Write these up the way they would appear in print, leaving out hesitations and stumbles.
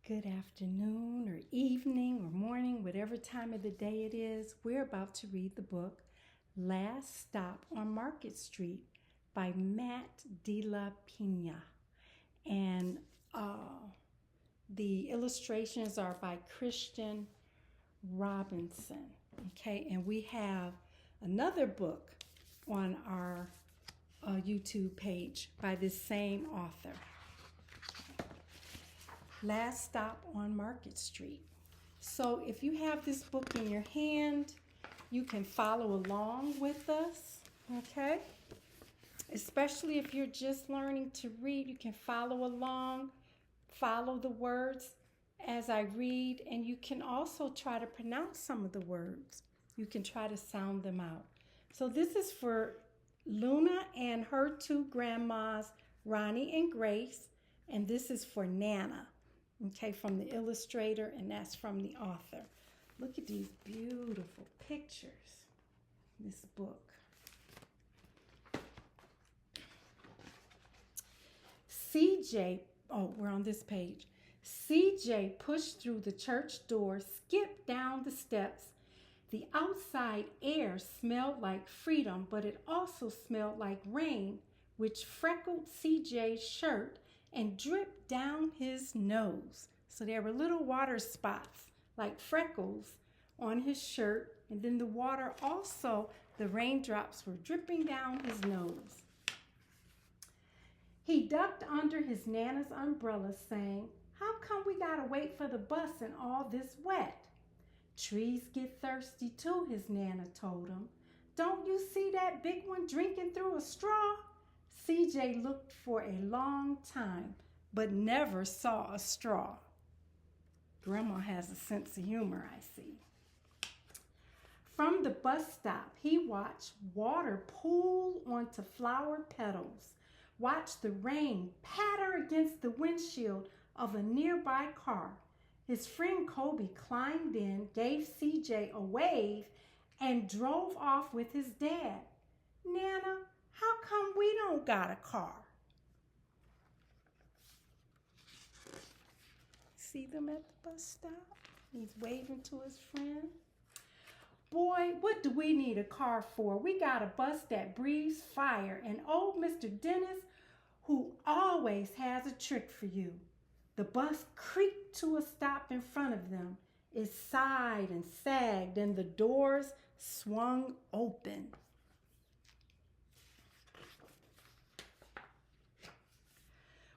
Good afternoon or evening or morning, whatever time of the day it is. We're about to read the book Last Stop on Market Street by Matt de la Pena. And the illustrations are by Christian Robinson. Okay, and we have another book on our YouTube page by this same author. Last Stop on Market Street. So if you have this book in your hand, you can follow along with us, okay? Especially if you're just learning to read, you can follow along, follow the words as I read, and you can also try to pronounce some of the words. You can try to sound them out. So this is for Luna and her two grandmas, Ronnie and Grace, and this is for Nana. Okay, from the illustrator, and that's from the author. Look at these beautiful pictures in this book. CJ, we're on this page. CJ pushed through the church door, skipped down the steps. The outside air smelled like freedom, but it also smelled like rain, which freckled CJ's shirt and dripped down his nose. So there were little water spots like freckles on his shirt, and then the water also, the raindrops were dripping down his nose. He ducked under his Nana's umbrella, saying, "How come we gotta wait for the bus in all this wet?" "Trees get thirsty too," his Nana told him. "Don't you see that big one drinking through a straw?" CJ looked for a long time, but never saw a straw. Grandma has a sense of humor, I see. From the bus stop, he watched water pool onto flower petals, watched the rain patter against the windshield of a nearby car. His friend Kobe climbed in, gave CJ a wave, and drove off with his dad. "Nana, how come we don't got a car?" See them at the bus stop? He's waving to his friend. "Boy, what do we need a car for? We got a bus that breathes fire, and old Mr. Dennis, who always has a trick for you." The bus creaked to a stop in front of them. It sighed and sagged, and the doors swung open.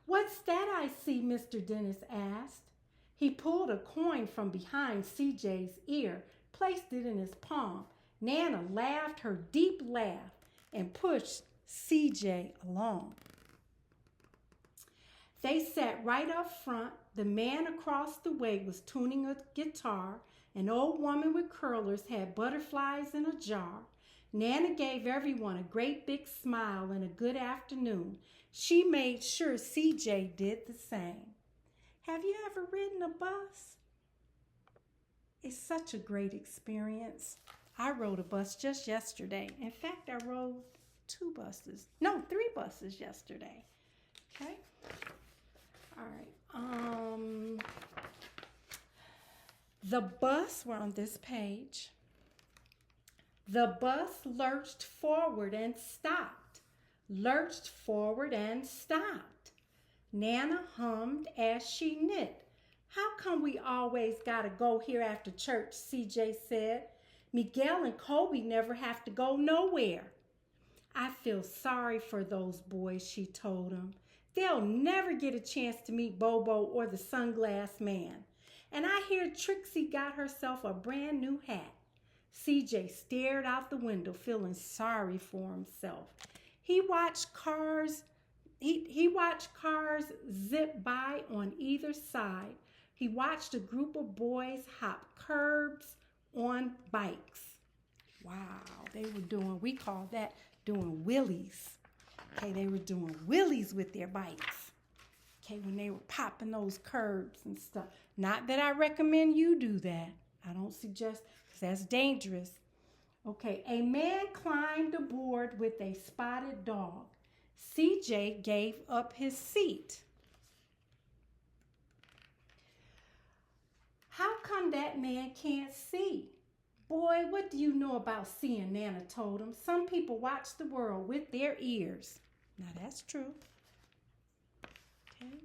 "What's that I see?" Mr. Dennis asked. He pulled a coin from behind CJ's ear, placed it in his palm. Nana laughed her deep laugh and pushed CJ along. They sat right up front. The man across the way was tuning a guitar. An old woman with curlers had butterflies in a jar. Nana gave everyone a great big smile and a good afternoon. She made sure CJ did the same. Have you ever ridden a bus? It's such a great experience. I rode a bus just yesterday. In fact, I rode three buses yesterday. Okay? All right. The bus, we're on this page. The bus lurched forward and stopped. Lurched forward and stopped. Nana hummed as she knit. "How come we always gotta go here after church?" CJ said. "Miguel and Kobe never have to go nowhere." "I feel sorry for those boys," she told him. "They'll never get a chance to meet Bobo or the sunglass man. And I hear Trixie got herself a brand new hat." CJ stared out the window, feeling sorry for himself. He watched cars zip by on either side. He watched a group of boys hop curbs on bikes. Wow, we call that doing wheelies. Okay, they were doing wheelies with their bikes. Okay, when they were popping those curbs and stuff. Not that I recommend you do that. I don't suggest, because that's dangerous. Okay, a man climbed aboard with a spotted dog. CJ gave up his seat. one that man can't see. Boy, what do you know about seeing? Nana told him. Some people watch the world with their ears. Now that's true. Okay.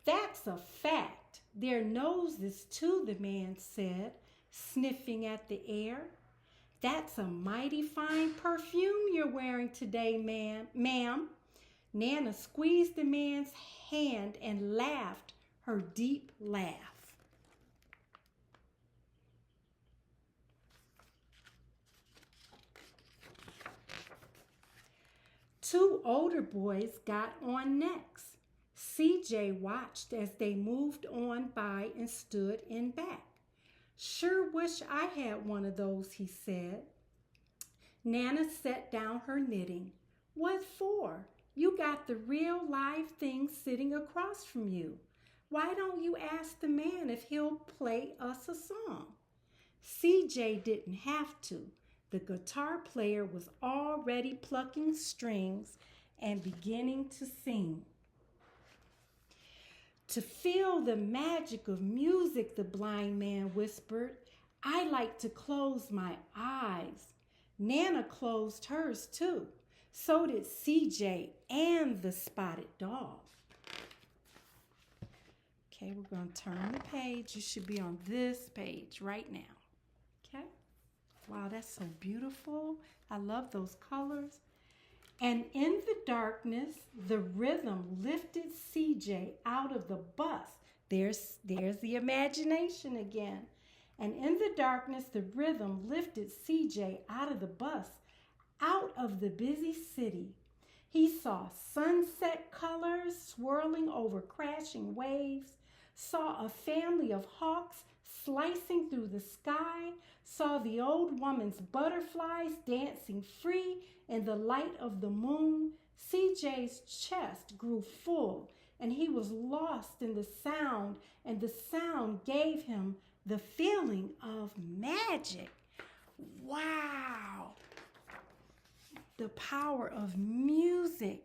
That's a fact. Their noses too, the man said, sniffing at the air. That's a mighty fine perfume you're wearing today, ma'am. Nana squeezed the man's hand and laughed her deep laugh. Two older boys got on next. CJ watched as they moved on by and stood in back. Sure wish I had one of those, he said. Nana set down her knitting. What for? You got the real live thing sitting across from you. Why don't you ask the man if he'll play us a song? CJ didn't have to. The guitar player was already plucking strings and beginning to sing. To feel the magic of music, the blind man whispered, I like to close my eyes. Nana closed hers too. So did CJ and the spotted dog. Okay, we're going to turn the page. You should be on this page right now. Okay? Wow, that's so beautiful. I love those colors. And in the darkness, the rhythm lifted CJ out of the bus. There's the imagination again. And in the darkness, the rhythm lifted CJ out of the bus, out of the busy city. He saw sunset colors swirling over crashing waves, saw a family of hawks slicing through the sky, saw the old woman's butterflies dancing free in the light of the moon. CJ's chest grew full, and he was lost in the sound, and the sound gave him the feeling of magic. Wow! The power of music.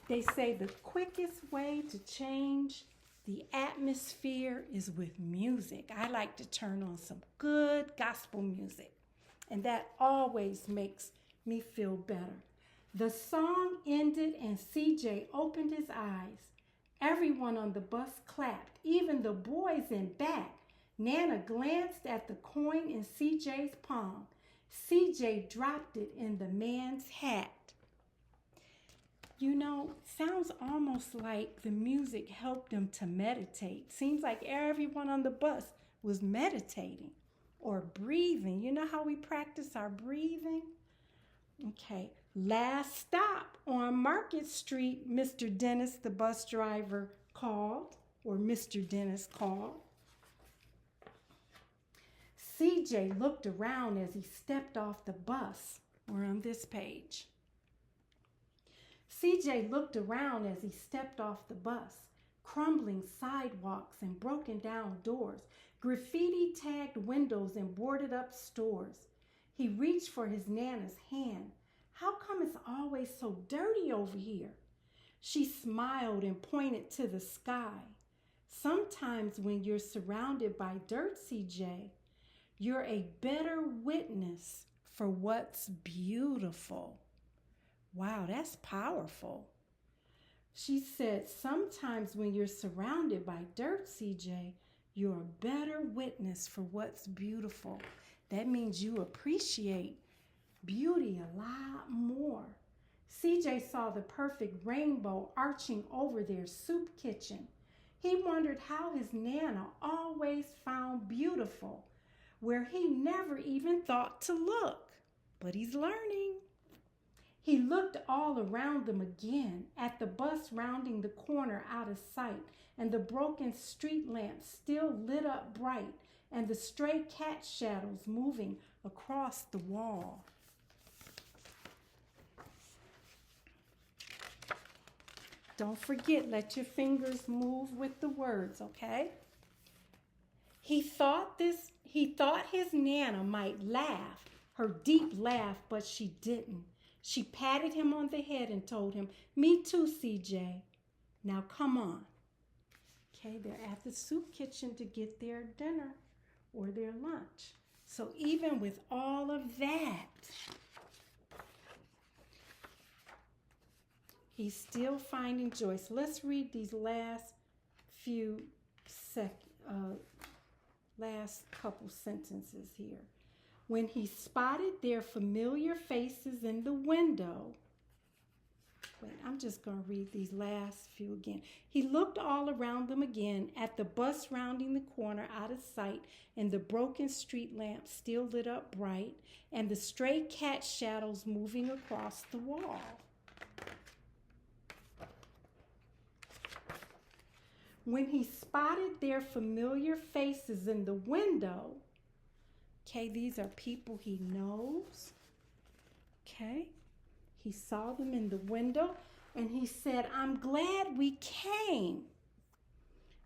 They say the quickest way to change the atmosphere is with music. I like to turn on some good gospel music, and that always makes me feel better. The song ended and CJ opened his eyes. Everyone on the bus clapped, even the boys in back. Nana glanced at the coin in CJ's palm. CJ dropped it in the man's hat. You know, sounds almost like the music helped them to meditate. Seems like everyone on the bus was meditating or breathing. You know how we practice our breathing? Okay, last stop on Market Street, Mr. Dennis, the bus driver, called, or Mr. Dennis called. CJ looked around as he stepped off the bus. We're on this page. CJ looked around as he stepped off the bus. Crumbling sidewalks and broken down doors, graffiti-tagged windows and boarded-up stores. He reached for his Nana's hand. How come it's always so dirty over here? She smiled and pointed to the sky. Sometimes when you're surrounded by dirt, CJ, you're a better witness for what's beautiful. Wow, that's powerful. She said, sometimes when you're surrounded by dirt, CJ, you're a better witness for what's beautiful. That means you appreciate beauty a lot more. CJ saw the perfect rainbow arching over their soup kitchen. He wondered how his Nana always found beautiful where he never even thought to look. But he's learning. He looked all around them again, at the bus rounding the corner out of sight, and the broken street lamps still lit up bright, and the stray cat shadows moving across the wall. Don't forget, let your fingers move with the words, okay? He thought his Nana might laugh, her deep laugh, but she didn't. She patted him on the head and told him, me too, CJ. Now come on. Okay, they're at the soup kitchen to get their dinner. or their lunch. So even with all of that, he's still finding joy. So let's read these last couple sentences here. When he spotted their familiar faces in the window, I'm just going to read these last few again. He looked all around them again at the bus rounding the corner out of sight and the broken street lamp still lit up bright and the stray cat shadows moving across the wall. When he spotted their familiar faces in the window, okay, these are people he knows, okay? He saw them in the window and he said, I'm glad we came.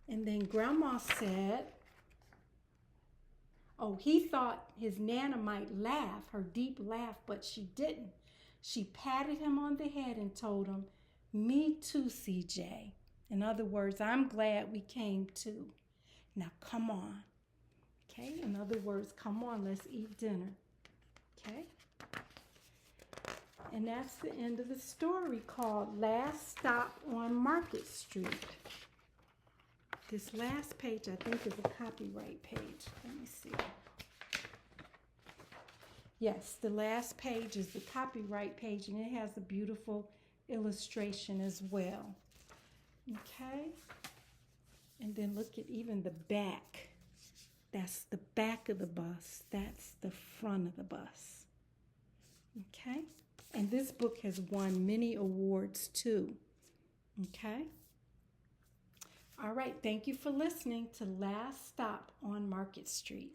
And then Grandma said, oh, he thought his Nana might laugh, her deep laugh, but she didn't. She patted him on the head and told him, me too, CJ. In other words, I'm glad we came too. Now come on. Okay, in other words, come on, let's eat dinner. Okay? And that's the end of the story called Last Stop on Market Street. This last page, I think, is a copyright page. Let me see. Yes, the last page is the copyright page, and it has a beautiful illustration as well. Okay? And then look at even the back. That's the back of the bus. That's the front of the bus. Okay? And this book has won many awards too. Okay? All right, thank you for listening to Last Stop on Market Street.